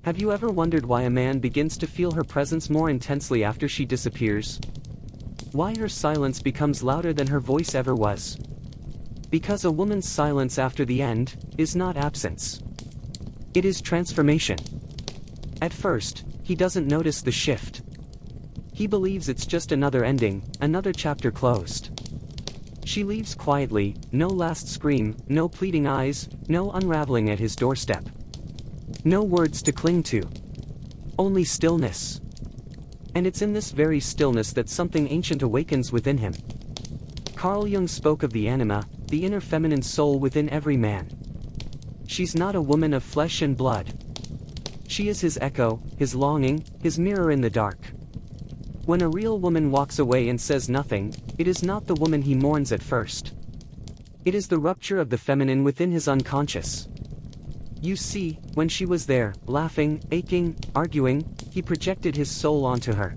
Have you ever wondered why a man begins to feel her presence more intensely after she disappears? Why her silence becomes louder than her voice ever was? Because a woman's silence after the end is not absence. It is transformation. At first, he doesn't notice the shift. He believes it's just another ending, another chapter closed. She leaves quietly, no last scream, no pleading eyes, no unraveling at his doorstep. No words to cling to. Only stillness. And it's in this very stillness that something ancient awakens within him. Carl Jung spoke of the anima, the inner feminine soul within every man. She's not a woman of flesh and blood. She is his echo, his longing, his mirror in the dark. When a real woman walks away and says nothing, it is not the woman he mourns at first. It is the rupture of the feminine within his unconscious. You see, when she was there, laughing, aching, arguing, he projected his soul onto her.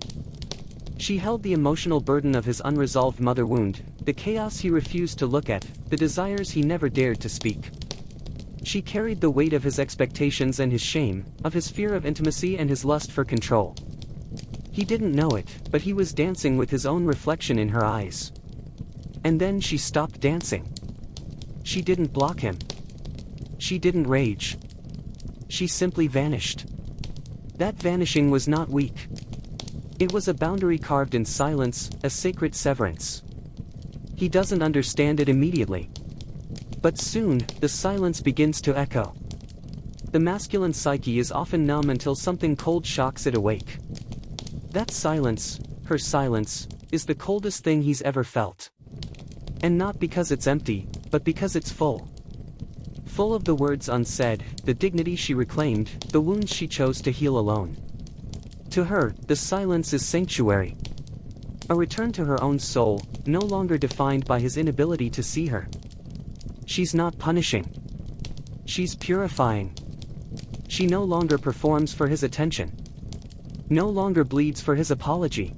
She held the emotional burden of his unresolved mother wound, the chaos he refused to look at, the desires he never dared to speak. She carried the weight of his expectations and his shame, of his fear of intimacy and his lust for control. He didn't know it, but he was dancing with his own reflection in her eyes. And then she stopped dancing. She didn't block him. She didn't rage. She simply vanished. That vanishing was not weak. It was a boundary carved in silence, a sacred severance. He doesn't understand it immediately. But soon, the silence begins to echo. The masculine psyche is often numb until something cold shocks it awake. That silence, her silence, is the coldest thing he's ever felt. And not because it's empty, but because it's full. Full of the words unsaid, the dignity she reclaimed, the wounds she chose to heal alone. To her, the silence is sanctuary. A return to her own soul, no longer defined by his inability to see her. She's not punishing. She's purifying. She no longer performs for his attention. No longer bleeds for his apology.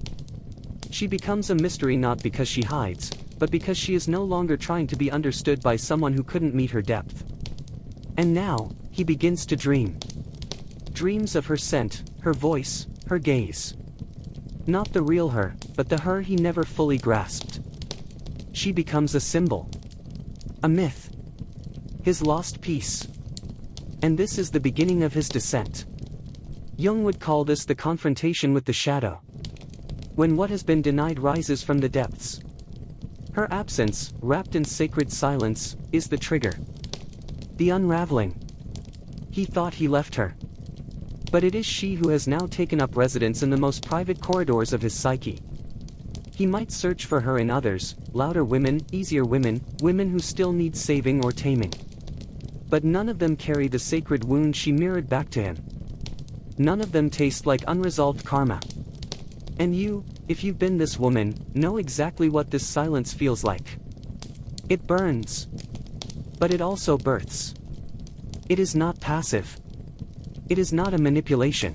She becomes a mystery not because she hides, but because she is no longer trying to be understood by someone who couldn't meet her depth. And now, he begins to dream. Dreams of her scent, her voice, her gaze. Not the real her, but the her he never fully grasped. She becomes a symbol. A myth. His lost piece. And this is the beginning of his descent. Jung would call this the confrontation with the shadow. When what has been denied rises from the depths. Her absence, wrapped in sacred silence, is the trigger. The unraveling. He thought he left her. But it is she who has now taken up residence in the most private corridors of his psyche. He might search for her in others, louder women, easier women, women who still need saving or taming. But none of them carry the sacred wound she mirrored back to him. None of them taste like unresolved karma. And you, if you've been this woman, know exactly what this silence feels like. It burns. But it also births. It is not passive. It is not a manipulation.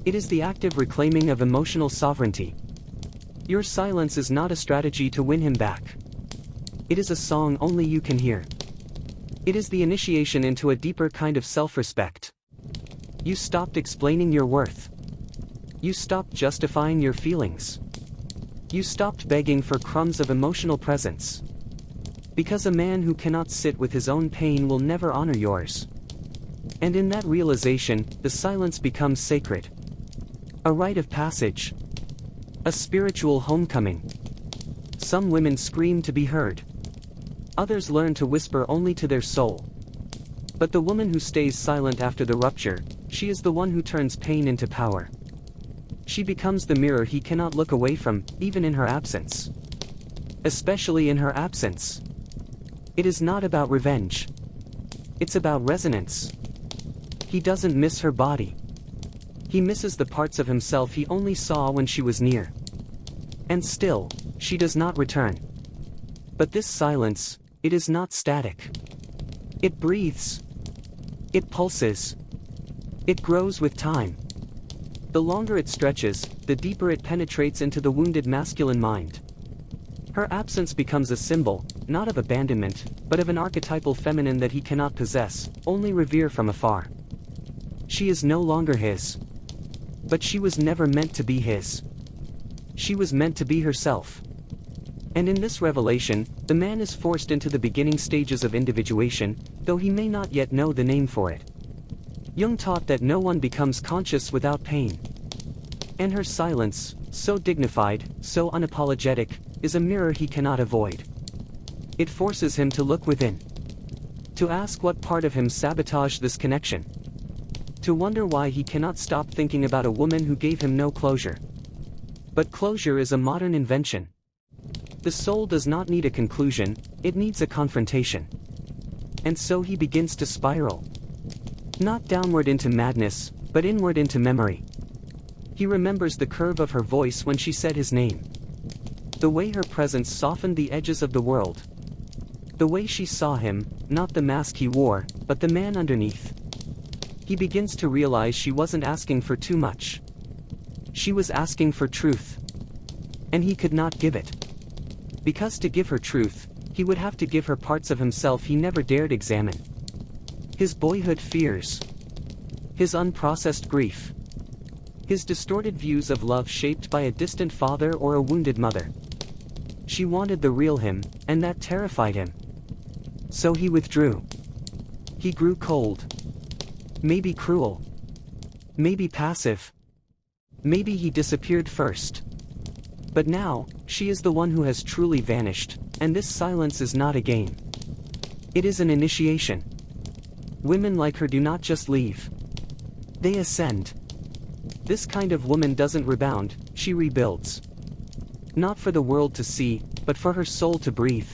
It is the active reclaiming of emotional sovereignty. Your silence is not a strategy to win him back. It is a song only you can hear. It is the initiation into a deeper kind of self-respect. You stopped explaining your worth. You stopped justifying your feelings. You stopped begging for crumbs of emotional presence. Because a man who cannot sit with his own pain will never honor yours. And in that realization, the silence becomes sacred. A rite of passage. A spiritual homecoming. Some women scream to be heard. Others learn to whisper only to their soul. But the woman who stays silent after the rupture, she is the one who turns pain into power. She becomes the mirror he cannot look away from, even in her absence. Especially in her absence. It is not about revenge. It's about resonance. He doesn't miss her body. He misses the parts of himself he only saw when she was near. And still, she does not return. But this silence, it is not static. It breathes. It pulses. It grows with time. The longer it stretches, the deeper it penetrates into the wounded masculine mind. Her absence becomes a symbol, not of abandonment, but of an archetypal feminine that he cannot possess, only revere from afar. She is no longer his. But she was never meant to be his. She was meant to be herself. And in this revelation, the man is forced into the beginning stages of individuation, though he may not yet know the name for it. Jung taught that no one becomes conscious without pain. And her silence, so dignified, so unapologetic, is a mirror he cannot avoid. It forces him to look within. To ask what part of him sabotaged this connection. To wonder why he cannot stop thinking about a woman who gave him no closure. But closure is a modern invention. The soul does not need a conclusion, it needs a confrontation. And so he begins to spiral. Not downward into madness, but inward into memory. He remembers the curve of her voice when she said his name. The way her presence softened the edges of the world. The way she saw him, not the mask he wore, but the man underneath. He begins to realize she wasn't asking for too much. She was asking for truth. And he could not give it. Because to give her truth, he would have to give her parts of himself he never dared examine. His boyhood fears. His unprocessed grief. His distorted views of love shaped by a distant father or a wounded mother. She wanted the real him, and that terrified him. So he withdrew. He grew cold. Maybe cruel. Maybe passive. Maybe he disappeared first. But now, she is the one who has truly vanished, and this silence is not a game. It is an initiation. Women like her do not just leave. They ascend. This kind of woman doesn't rebound, she rebuilds. Not for the world to see, but for her soul to breathe.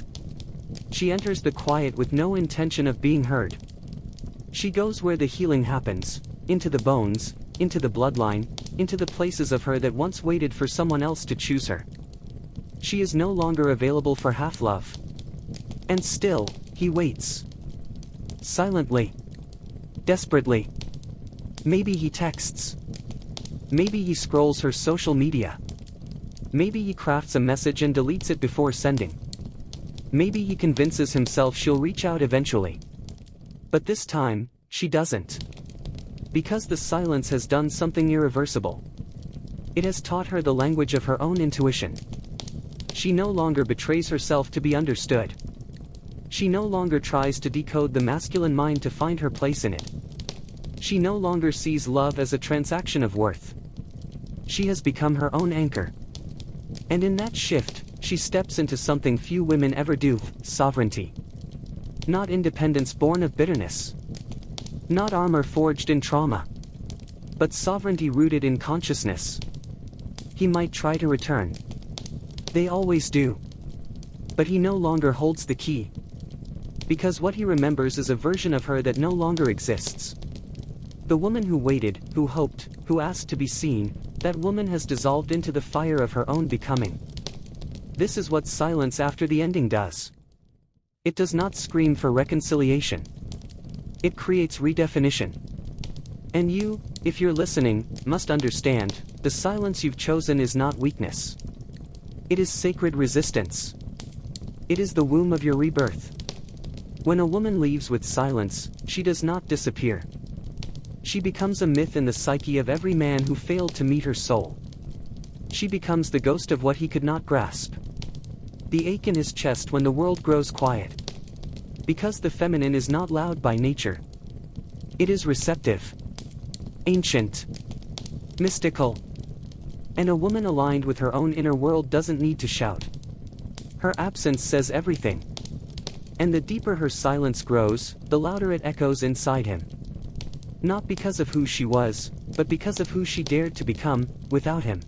She enters the quiet with no intention of being heard. She goes where the healing happens, into the bones, into the bloodline, into the places of her that once waited for someone else to choose her. She is no longer available for half-love. And still, he waits. Silently. Desperately. Maybe he texts. Maybe he scrolls her social media. Maybe he crafts a message and deletes it before sending. Maybe he convinces himself she'll reach out eventually. But this time, she doesn't. Because the silence has done something irreversible. It has taught her the language of her own intuition. She no longer betrays herself to be understood. She no longer tries to decode the masculine mind to find her place in it. She no longer sees love as a transaction of worth. She has become her own anchor. And in that shift, she steps into something few women ever do, sovereignty. Not independence born of bitterness. Not armor forged in trauma. But sovereignty rooted in consciousness. He might try to return. They always do. But he no longer holds the key. Because what he remembers is a version of her that no longer exists. The woman who waited, who hoped, who asked to be seen, that woman has dissolved into the fire of her own becoming. This is what silence after the ending does. It does not scream for reconciliation. It creates redefinition. And you, if you're listening, must understand, the silence you've chosen is not weakness. It is sacred resistance. It is the womb of your rebirth. When a woman leaves with silence, she does not disappear. She becomes a myth in the psyche of every man who failed to meet her soul. She becomes the ghost of what he could not grasp. The ache in his chest when the world grows quiet. Because the feminine is not loud by nature. It is receptive. Ancient. Mystical. And a woman aligned with her own inner world doesn't need to shout. Her absence says everything. And the deeper her silence grows, the louder it echoes inside him. Not because of who she was, but because of who she dared to become, without him.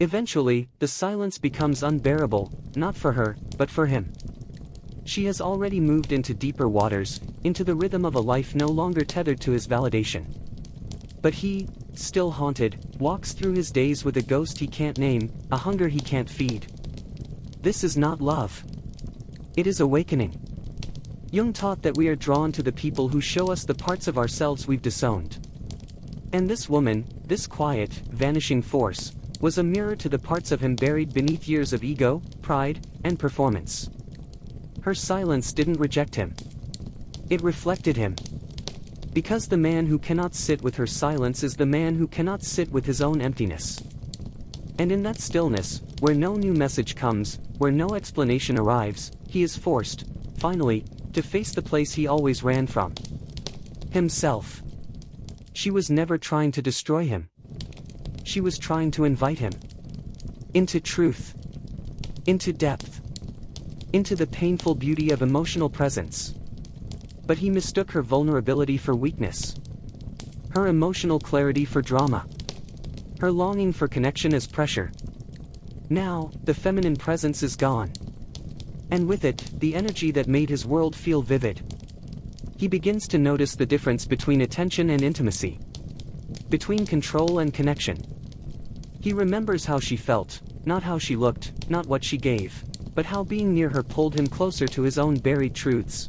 Eventually, the silence becomes unbearable, not for her, but for him. She has already moved into deeper waters, into the rhythm of a life no longer tethered to his validation. But he, still haunted, walks through his days with a ghost he can't name, a hunger he can't feed. This is not love. It is awakening. Jung taught that we are drawn to the people who show us the parts of ourselves we've disowned. And this woman, this quiet, vanishing force, was a mirror to the parts of him buried beneath years of ego, pride, and performance. Her silence didn't reject him. It reflected him. Because the man who cannot sit with her silence is the man who cannot sit with his own emptiness. And in that stillness, where no new message comes, where no explanation arrives, he is forced, finally, to face the place he always ran from. Himself. She was never trying to destroy him. She was trying to invite him. Into truth. Into depth. Into the painful beauty of emotional presence. But he mistook her vulnerability for weakness. Her emotional clarity for drama. Her longing for connection as pressure. Now, the feminine presence is gone. And with it, the energy that made his world feel vivid. He begins to notice the difference between attention and intimacy. Between control and connection. He remembers how she felt, not how she looked, not what she gave, but how being near her pulled him closer to his own buried truths.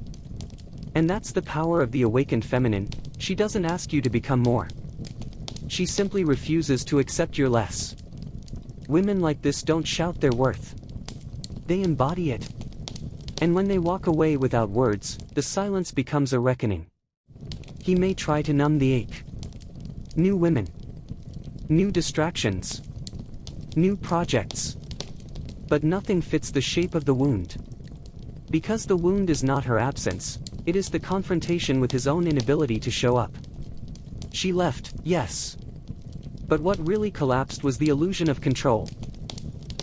And that's the power of the awakened feminine. She doesn't ask you to become more. She simply refuses to accept your less. Women like this don't shout their worth. They embody it. And when they walk away without words, the silence becomes a reckoning. He may try to numb the ache. New women. New distractions. New projects. But nothing fits the shape of the wound. Because the wound is not her absence, it is the confrontation with his own inability to show up. She left, yes. But what really collapsed was the illusion of control.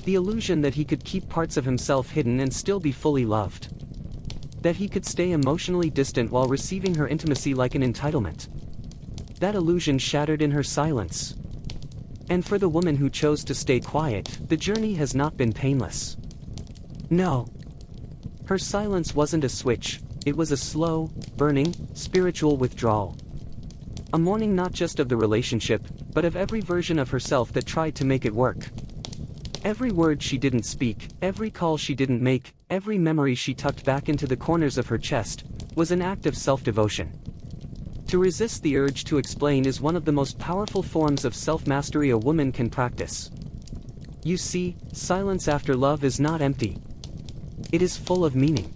The illusion that he could keep parts of himself hidden and still be fully loved. That he could stay emotionally distant while receiving her intimacy like an entitlement. That illusion shattered in her silence. And for the woman who chose to stay quiet, the journey has not been painless. No. Her silence wasn't a switch, it was a slow, burning, spiritual withdrawal. A mourning not just of the relationship, but of every version of herself that tried to make it work. Every word she didn't speak, every call she didn't make, every memory she tucked back into the corners of her chest, was an act of self-devotion. To resist the urge to explain is one of the most powerful forms of self-mastery a woman can practice. You see, silence after love is not empty. It is full of meaning.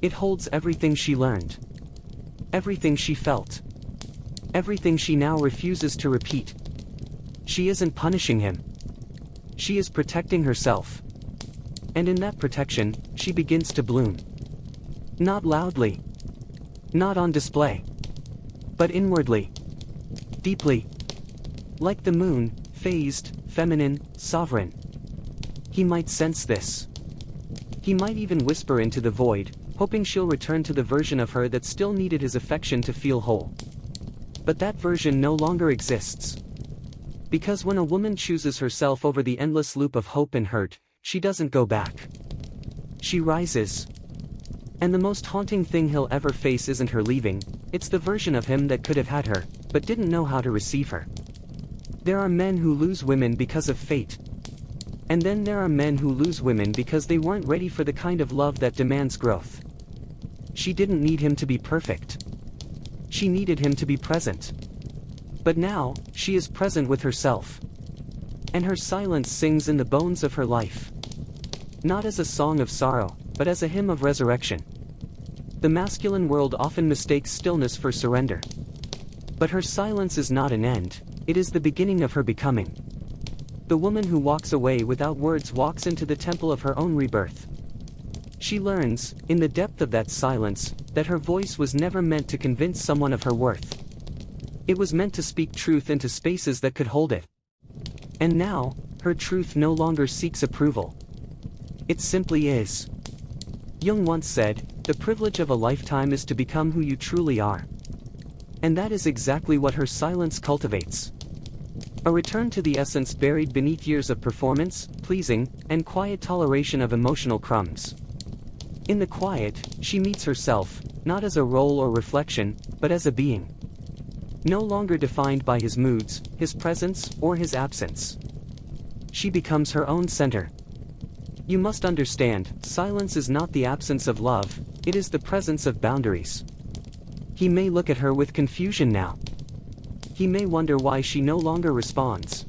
It holds everything she learned. Everything she felt. Everything she now refuses to repeat. She isn't punishing him. She is protecting herself. And in that protection, she begins to bloom. Not loudly. Not on display. But inwardly. Deeply. Like the moon, phased, feminine, sovereign. He might sense this. He might even whisper into the void, hoping she'll return to the version of her that still needed his affection to feel whole. But that version no longer exists. Because when a woman chooses herself over the endless loop of hope and hurt, she doesn't go back. She rises. And the most haunting thing he'll ever face isn't her leaving, it's the version of him that could have had her, but didn't know how to receive her. There are men who lose women because of fate. And then there are men who lose women because they weren't ready for the kind of love that demands growth. She didn't need him to be perfect. She needed him to be present. But now, she is present with herself. And her silence sings in the bones of her life. Not as a song of sorrow, but as a hymn of resurrection. The masculine world often mistakes stillness for surrender. But her silence is not an end, it is the beginning of her becoming. The woman who walks away without words walks into the temple of her own rebirth. She learns, in the depth of that silence, that her voice was never meant to convince someone of her worth. It was meant to speak truth into spaces that could hold it. And now, her truth no longer seeks approval. It simply is. Jung once said, "The privilege of a lifetime is to become who you truly are." And that is exactly what her silence cultivates. A return to the essence buried beneath years of performance, pleasing, and quiet toleration of emotional crumbs. In the quiet, she meets herself, not as a role or reflection, but as a being. No longer defined by his moods, his presence, or his absence. She becomes her own center. You must understand, silence is not the absence of love, it is the presence of boundaries. He may look at her with confusion now. He may wonder why she no longer responds.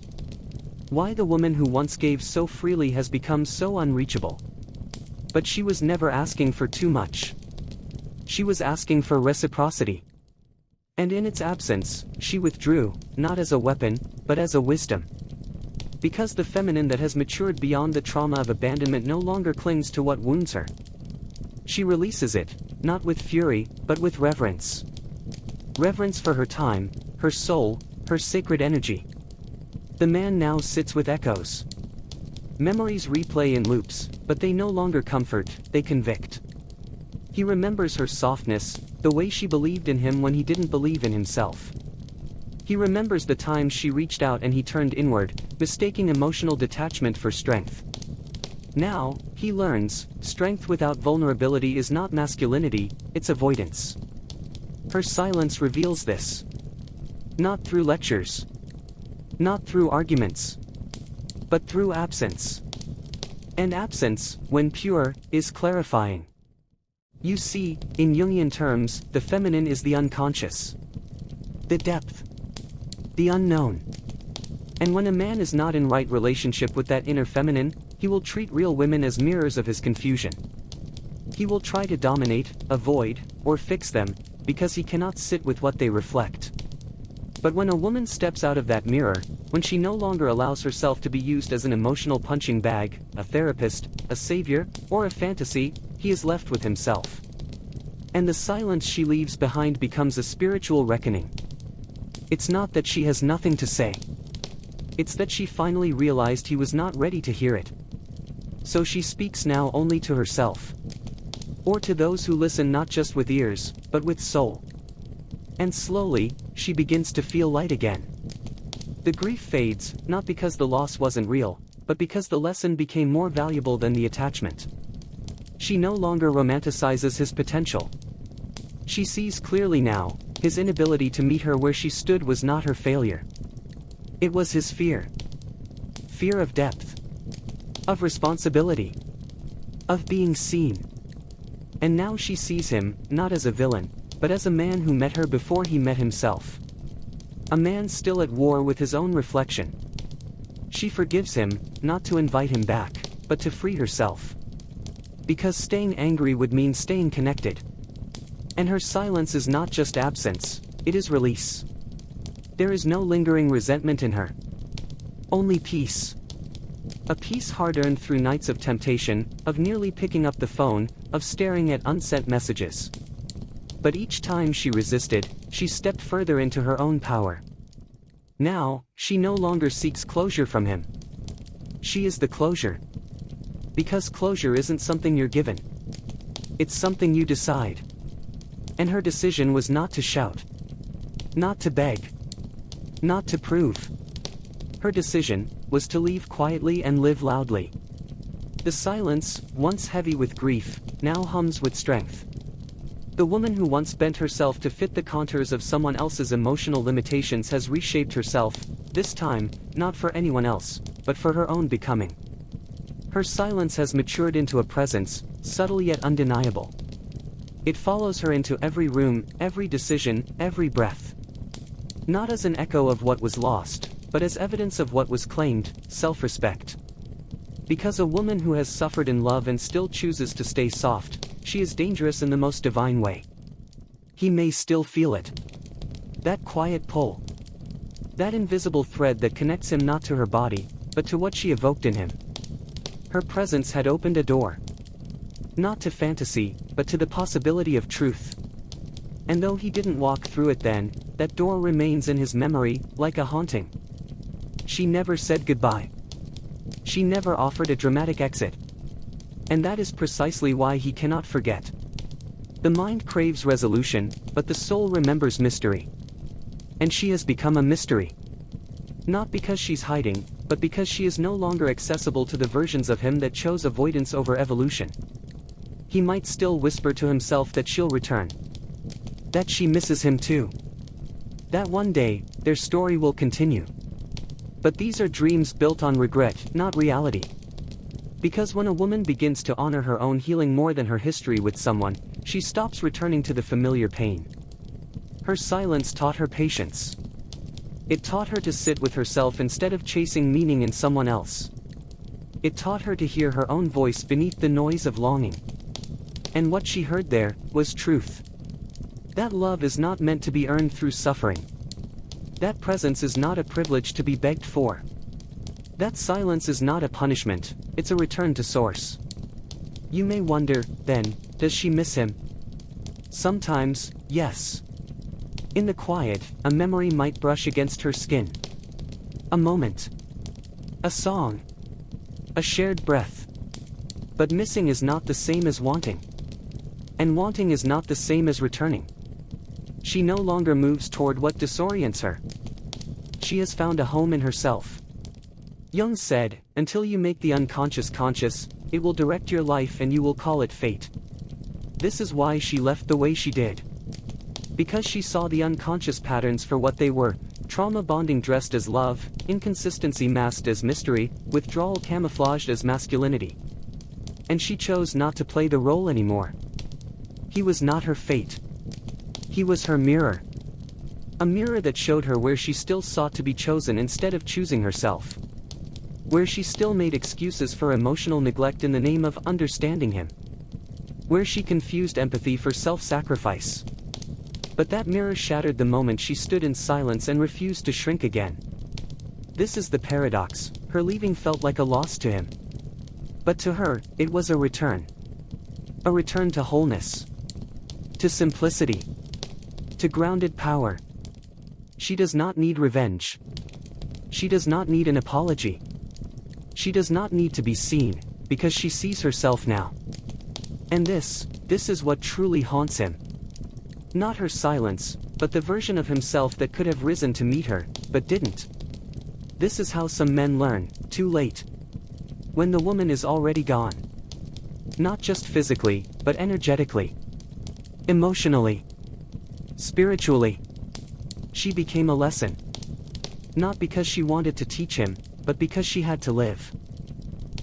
Why the woman who once gave so freely has become so unreachable. But she was never asking for too much. She was asking for reciprocity. And in its absence, she withdrew, not as a weapon, but as a wisdom. Because the feminine that has matured beyond the trauma of abandonment no longer clings to what wounds her. She releases it, not with fury, but with reverence. Reverence for her time, her soul, her sacred energy. The man now sits with echoes. Memories replay in loops, but they no longer comfort, they convict. He remembers her softness, the way she believed in him when he didn't believe in himself. He remembers the times she reached out and he turned inward, mistaking emotional detachment for strength. Now, he learns, strength without vulnerability is not masculinity, it's avoidance. Her silence reveals this. Not through lectures. Not through arguments. But through absence. And absence, when pure, is clarifying. You see, in Jungian terms, the feminine is the unconscious. The depth. The unknown. And when a man is not in right relationship with that inner feminine, he will treat real women as mirrors of his confusion. He will try to dominate, avoid, or fix them, because he cannot sit with what they reflect. But when a woman steps out of that mirror, when she no longer allows herself to be used as an emotional punching bag, a therapist, a savior, or a fantasy, he is left with himself. And the silence she leaves behind becomes a spiritual reckoning. It's not that she has nothing to say. It's that she finally realized he was not ready to hear it. So she speaks now only to herself. Or to those who listen not just with ears, but with soul. And slowly, she begins to feel light again. The grief fades, not because the loss wasn't real, but because the lesson became more valuable than the attachment. She no longer romanticizes his potential. She sees clearly now, his inability to meet her where she stood was not her failure. It was his fear. Fear of depth. Of responsibility. Of being seen. And now she sees him, not as a villain, but as a man who met her before he met himself. A man still at war with his own reflection. She forgives him, not to invite him back, but to free herself. Because staying angry would mean staying connected. And her silence is not just absence, it is release. There is no lingering resentment in her. Only peace. A peace hard-earned through nights of temptation, of nearly picking up the phone, of staring at unsent messages. But each time she resisted, she stepped further into her own power. Now, she no longer seeks closure from him. She is the closure. Because closure isn't something you're given. It's something you decide. And her decision was not to shout. Not to beg. Not to prove. Her decision was to leave quietly and live loudly. The silence, once heavy with grief, now hums with strength. The woman who once bent herself to fit the contours of someone else's emotional limitations has reshaped herself, this time, not for anyone else, but for her own becoming. Her silence has matured into a presence, subtle yet undeniable. It follows her into every room, every decision, every breath. Not as an echo of what was lost, but as evidence of what was claimed, self-respect. Because a woman who has suffered in love and still chooses to stay soft, she is dangerous in the most divine way. He may still feel it. That quiet pull. That invisible thread that connects him not to her body, but to what she evoked in him. Her presence had opened a door. Not to fantasy, but to the possibility of truth. And though he didn't walk through it then, that door remains in his memory, like a haunting. She never said goodbye. She never offered a dramatic exit. And that is precisely why he cannot forget. The mind craves resolution, but the soul remembers mystery. And she has become a mystery. Not because she's hiding, but because she is no longer accessible to the versions of him that chose avoidance over evolution. He might still whisper to himself that she'll return. That she misses him too. That one day, their story will continue. But these are dreams built on regret, not reality. Because when a woman begins to honor her own healing more than her history with someone, she stops returning to the familiar pain. Her silence taught her patience. It taught her to sit with herself instead of chasing meaning in someone else. It taught her to hear her own voice beneath the noise of longing. And what she heard there was truth. That love is not meant to be earned through suffering. That presence is not a privilege to be begged for. That silence is not a punishment, it's a return to source. You may wonder, then, does she miss him? Sometimes, yes. In the quiet, a memory might brush against her skin. A moment. A song. A shared breath. But missing is not the same as wanting. And wanting is not the same as returning. She no longer moves toward what disorients her. She has found a home in herself. Jung said, until you make the unconscious conscious, it will direct your life and you will call it fate. This is why she left the way she did. Because she saw the unconscious patterns for what they were, trauma bonding dressed as love, inconsistency masked as mystery, withdrawal camouflaged as masculinity. And she chose not to play the role anymore. He was not her fate. He was her mirror. A mirror that showed her where she still sought to be chosen instead of choosing herself. Where she still made excuses for emotional neglect in the name of understanding him. Where she confused empathy for self-sacrifice. But that mirror shattered the moment she stood in silence and refused to shrink again. This is the paradox, her leaving felt like a loss to him. But to her, it was a return. A return to wholeness. To simplicity. To grounded power. She does not need revenge. She does not need an apology. She does not need to be seen, because she sees herself now. And this is what truly haunts him. Not her silence, but the version of himself that could have risen to meet her, but didn't. This is how some men learn, too late. When the woman is already gone. Not just physically, but energetically. Emotionally. Spiritually. She became a lesson. Not because she wanted to teach him, but because she had to live.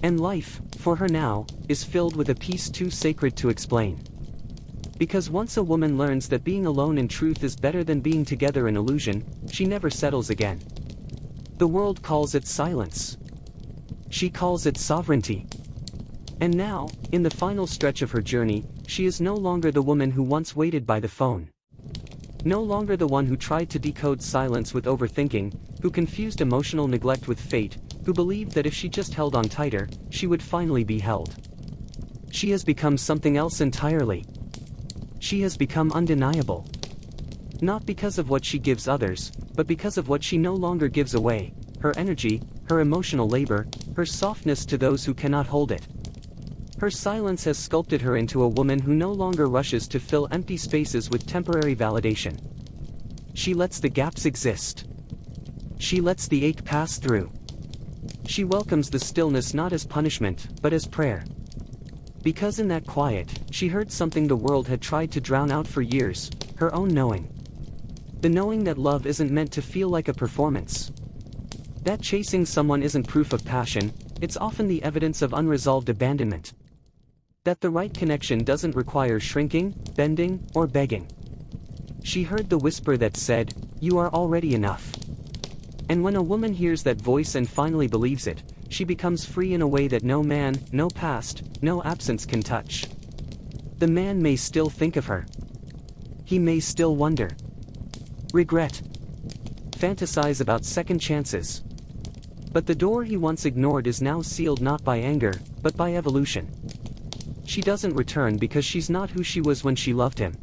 And life, for her now, is filled with a peace too sacred to explain. Because once a woman learns that being alone in truth is better than being together in illusion, she never settles again. The world calls it silence. She calls it sovereignty. And now, in the final stretch of her journey, she is no longer the woman who once waited by the phone. No longer the one who tried to decode silence with overthinking, who confused emotional neglect with fate, who believed that if she just held on tighter, she would finally be held. She has become something else entirely. She has become undeniable. Not because of what she gives others, but because of what she no longer gives away, her energy, her emotional labor, her softness to those who cannot hold it. Her silence has sculpted her into a woman who no longer rushes to fill empty spaces with temporary validation. She lets the gaps exist. She lets the ache pass through. She welcomes the stillness not as punishment, but as prayer. Because in that quiet, she heard something the world had tried to drown out for years, her own knowing. The knowing that love isn't meant to feel like a performance. That chasing someone isn't proof of passion, it's often the evidence of unresolved abandonment. That the right connection doesn't require shrinking, bending, or begging. She heard the whisper that said, "You are already enough." And when a woman hears that voice and finally believes it, she becomes free in a way that no man, no past, no absence can touch. The man may still think of her. He may still wonder. Regret. Fantasize about second chances. But the door he once ignored is now sealed not by anger, but by evolution. She doesn't return because she's not who she was when she loved him.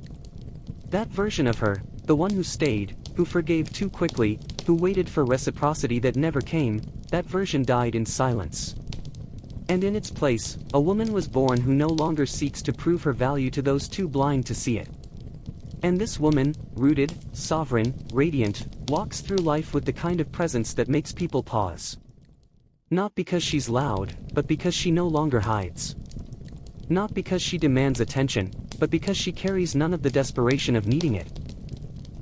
That version of her, the one who stayed, who forgave too quickly, who waited for reciprocity that never came, that version died in silence. And in its place, a woman was born who no longer seeks to prove her value to those too blind to see it. And this woman, rooted, sovereign, radiant, walks through life with the kind of presence that makes people pause. Not because she's loud, but because she no longer hides. Not because she demands attention, but because she carries none of the desperation of needing it.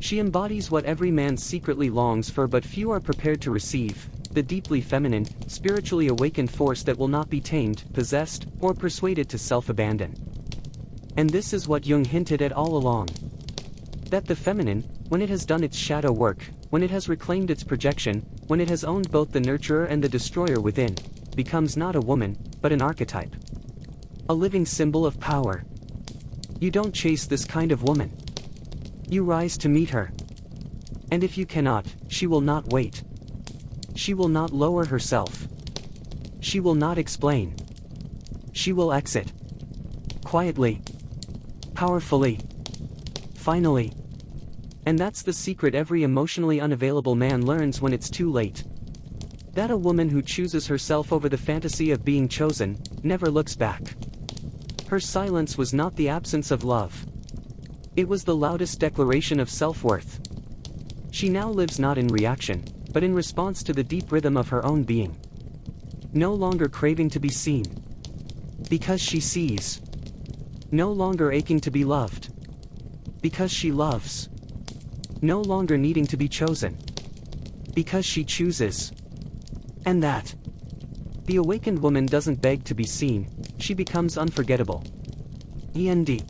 She embodies what every man secretly longs for but few are prepared to receive, the deeply feminine, spiritually awakened force that will not be tamed, possessed, or persuaded to self-abandon. And this is what Jung hinted at all along. That the feminine, when it has done its shadow work, when it has reclaimed its projection, when it has owned both the nurturer and the destroyer within, becomes not a woman, but an archetype. A living symbol of power. You don't chase this kind of woman. You rise to meet her. And if you cannot, she will not wait. She will not lower herself. She will not explain. She will exit. Quietly. Powerfully. Finally. And that's the secret every emotionally unavailable man learns when it's too late. That a woman who chooses herself over the fantasy of being chosen, never looks back. Her silence was not the absence of love. It was the loudest declaration of self-worth. She now lives not in reaction, but in response to the deep rhythm of her own being. No longer craving to be seen. Because she sees. No longer aching to be loved. Because she loves. No longer needing to be chosen. Because she chooses. And that. The awakened woman doesn't beg to be seen, she becomes unforgettable. END.